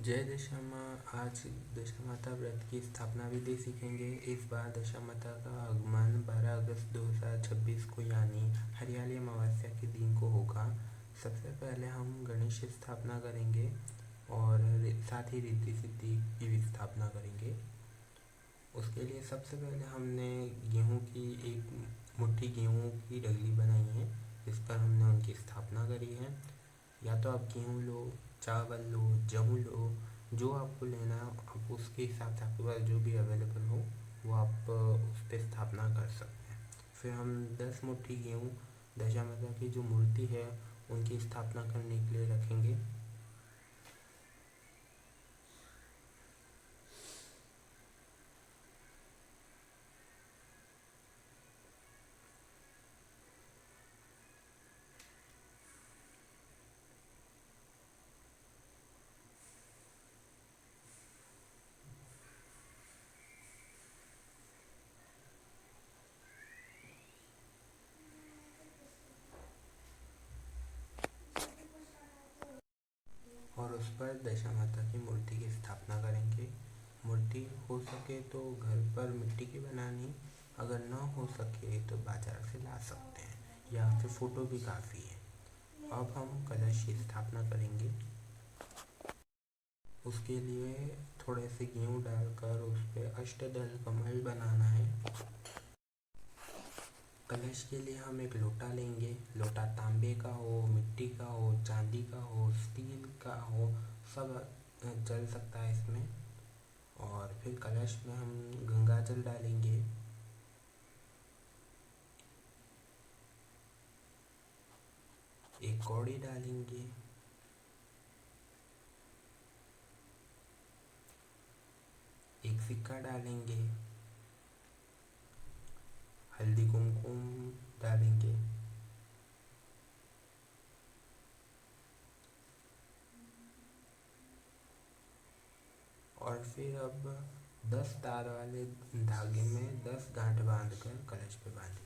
जय दशामा। आज दशामाता व्रत की स्थापना विधि सीखेंगे। इस बार दशामाता का आगमन 12 अगस्त 2026 को यानी हरियाली अमावस्या के दिन को होगा। सबसे पहले हम गणेश की स्थापना करेंगे और साथ ही रिद्धि सिद्धि की भी स्थापना करेंगे। उसके लिए सबसे पहले हमने गेहूं की एक मुट्ठी गेहूं की डगली बनाई है, जिस पर हमने उनकी स्थापना करी है। या तो आप गेहूँ लो, चावल लो, जौ लो, जो आपको लेना है आप उसके हिसाब से आपके पास जो भी अवेलेबल हो वो आप उस पर स्थापना कर सकते हैं। फिर हम 10 मुट्ठी गेहूँ दशा माता की जो मूर्ति है उनकी स्थापना करने के लिए रखेंगे। और उस पर दशा माता की मूर्ति की स्थापना करेंगे। मूर्ति हो सके तो घर पर मिट्टी की बनानी, अगर ना हो सके तो बाजार से ला सकते हैं या फिर फ़ोटो भी काफ़ी है। अब हम कलश की स्थापना करेंगे। उसके लिए थोड़े से गेहूँ डालकर उस पर अष्टदल कमल बनाना है। कलश के लिए हम एक लोटा लेंगे। लोटा तांबे का हो, मिट्टी का हो, चांदी का हो, स्टील का हो, सब चल सकता है इसमें। और फिर कलश में हम गंगा जल डालेंगे। एक कौड़ी डालेंगे। एक सिक्का डालेंगे। हल्दी कुमकुम डालेंगे। और फिर अब 10 तार वाले धागे में 10 गांठ बांधकर कलश पे बांधेंगे।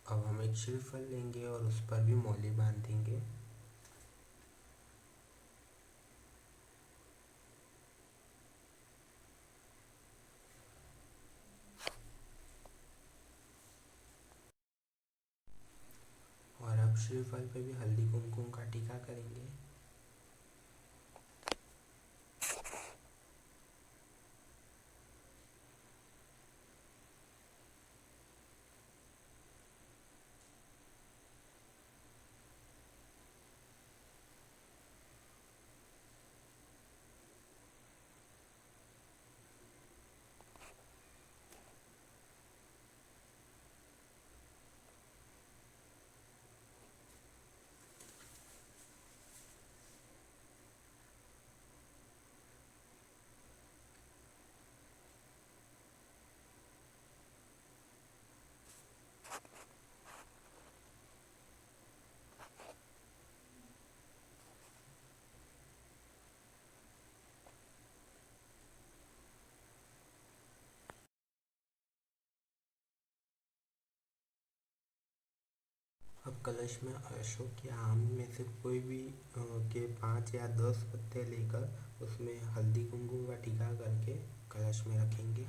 अब हम एक श्रीफल लेंगे और उस पर भी मौली बांधेंगे। और अब श्रीफल पे भी हल्दी कुमकुम का टीका करेंगे। अब कलश में अशोक के आम में से कोई भी के 5 या 10 पत्ते लेकर उसमें हल्दी कुमकुम का टीका करके कलश में रखेंगे।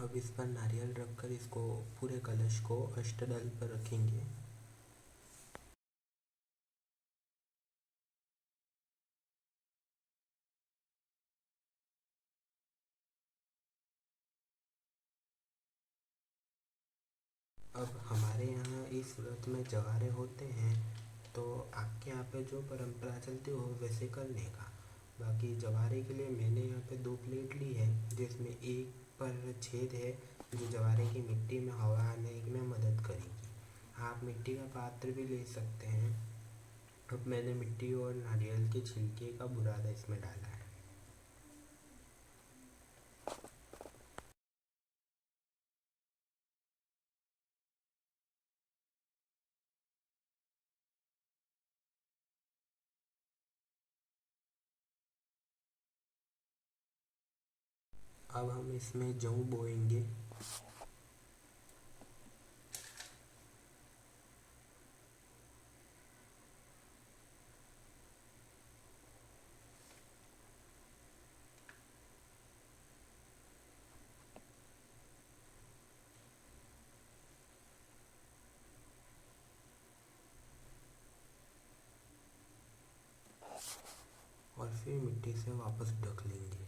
अब इस पर नारियल रखकर इसको पूरे कलश को अष्टदल पर रखेंगे। अब हमारे यहाँ इस व्रत में जवारे होते हैं, तो आपके यहाँ पे जो परंपरा चलती हो वैसे करने का। बाकी जवारे के लिए मैंने यहाँ पे 2 प्लेट ली है, जिसमें एक पर छेद है जो जवारे की मिट्टी में हवा आने में मदद करेगी। आप मिट्टी का पात्र भी ले सकते हैं। अब मैंने मिट्टी और नारियल के छिलके का बुरादा इसमें डाला है। अब हम इसमें जौ बोएंगे। और फिर मिट्टी से वापस ढक लेंगे।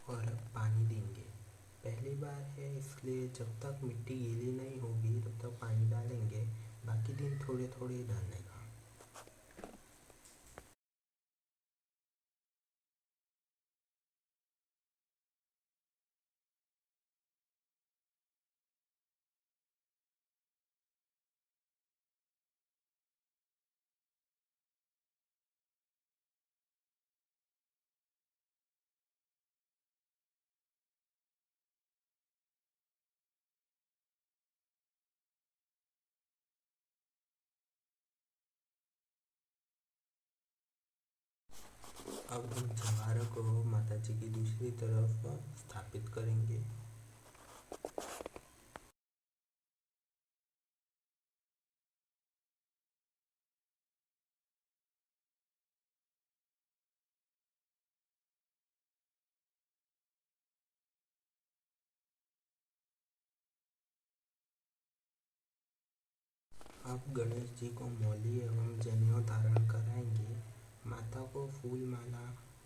और अब पानी देंगे। पहली बार है इसलिए जब तक मिट्टी गीली नहीं होगी तब तक पानी डालेंगे, बाकी दिन थोड़े थोड़े डालने का। अब हम जवारे को माता जी की दूसरी तरफ स्थापित करेंगे। अब गणेश जी को मौली एवं जनेऊ धारण कराएंगे। माता को फूल माला,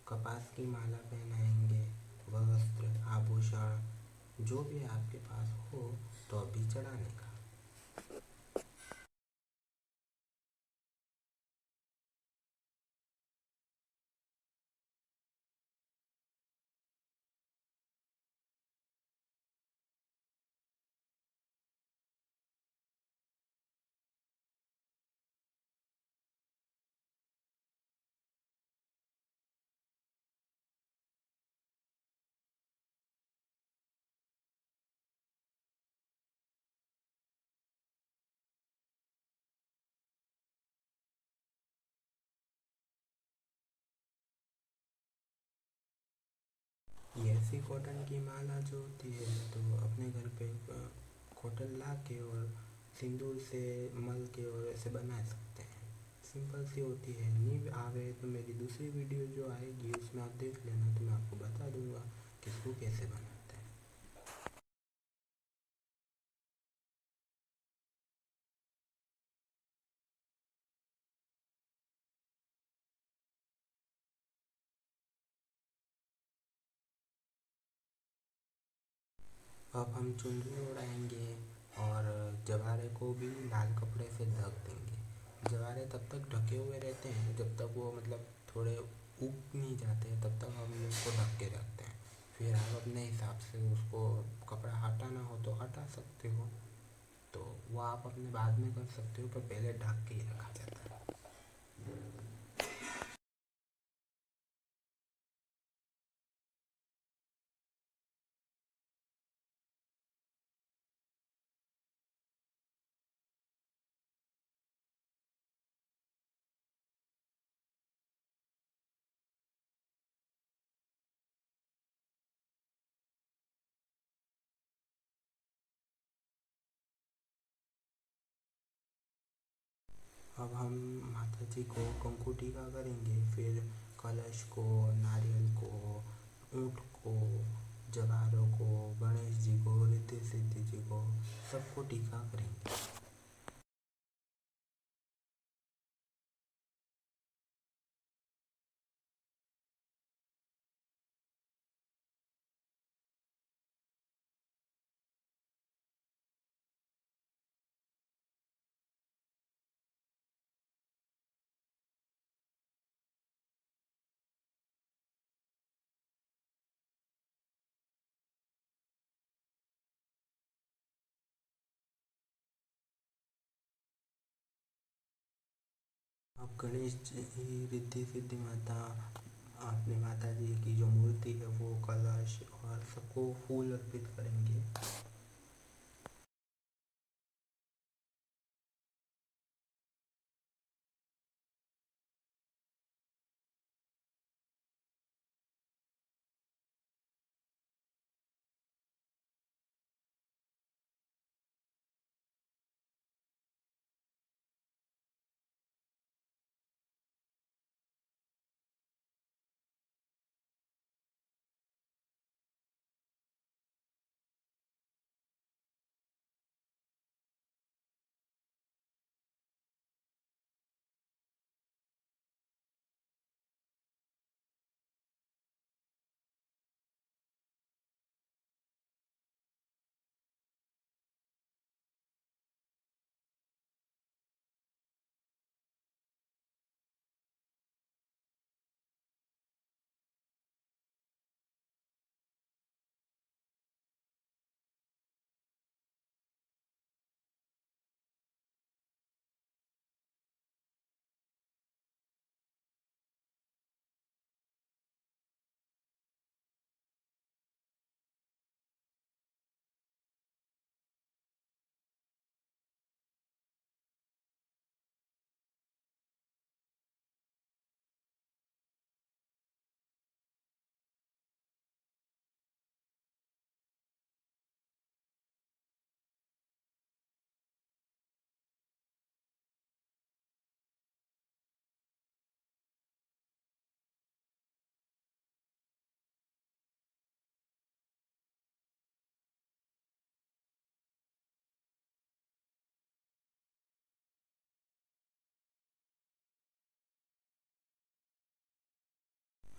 कपास की माला पहनाएंगे। वस्त्र, आभूषण जो भी आपके पास हो तो अभी चढ़ाने का। ये ऐसी कॉटन की माला जो होती है तो अपने घर पे कॉटन ला के और सिंदूर से मल के और ऐसे बना सकते हैं। सिंपल सी होती है। नहीं आवे तो मेरी दूसरी वीडियो जो आएगी उसमें आप देख लेना, तो मैं आपको बता दूंगा कि इसको कैसे बनाते हैं। अब हम चुनरी उड़ाएंगे और जवारे को भी लाल कपड़े से ढक देंगे। जवारे तब तक ढके हुए रहते हैं जब तक वो मतलब थोड़े उग नहीं जाते, तब तक हम उसको ढक के रखते हैं। फिर आप अपने हिसाब से उसको कपड़ा हटाना हो तो हटा सकते हो, तो वो आप अपने बाद में कर सकते हो, पर पहले ढक के ही रखा जाता है। अब हम माता जी को कंकु टीका करेंगे, फिर कलश को, नारियल को, ऊँट को, जवारों को, गणेश जी को, रिद्धि सिद्धि जी को, सबको टीका करेंगे। अब गणेश जी, रिद्धि सिद्धि माता, अपने माता जी की जो मूर्ति है वो, कलश और सबको फूल अर्पित करेंगे।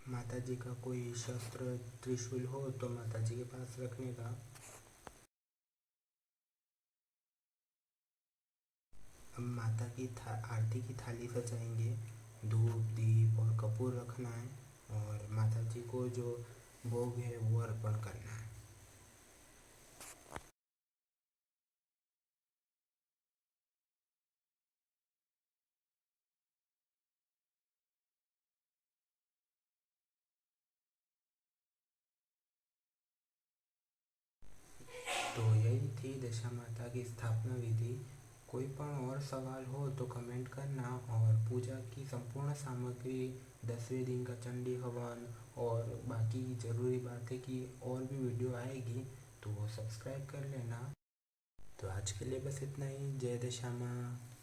माता जी का कोई शस्त्र, त्रिशूल हो तो माता जी के पास रखने का। अब माता की आरती की थाली सजाएंगे, धूप, दीप और कपूर रखना है, और माता जी को जो भोग है वो अर्पण करना है। तो यही थी दशा माता की स्थापना विधि। कोई पण और सवाल हो तो कमेंट करना, और पूजा की संपूर्ण सामग्री, 10वें दिन का चंडी हवन और बाकी ज़रूरी बातें की और भी वीडियो आएगी, तो सब्सक्राइब कर लेना। तो आज के लिए बस इतना ही। जय दशा माँ।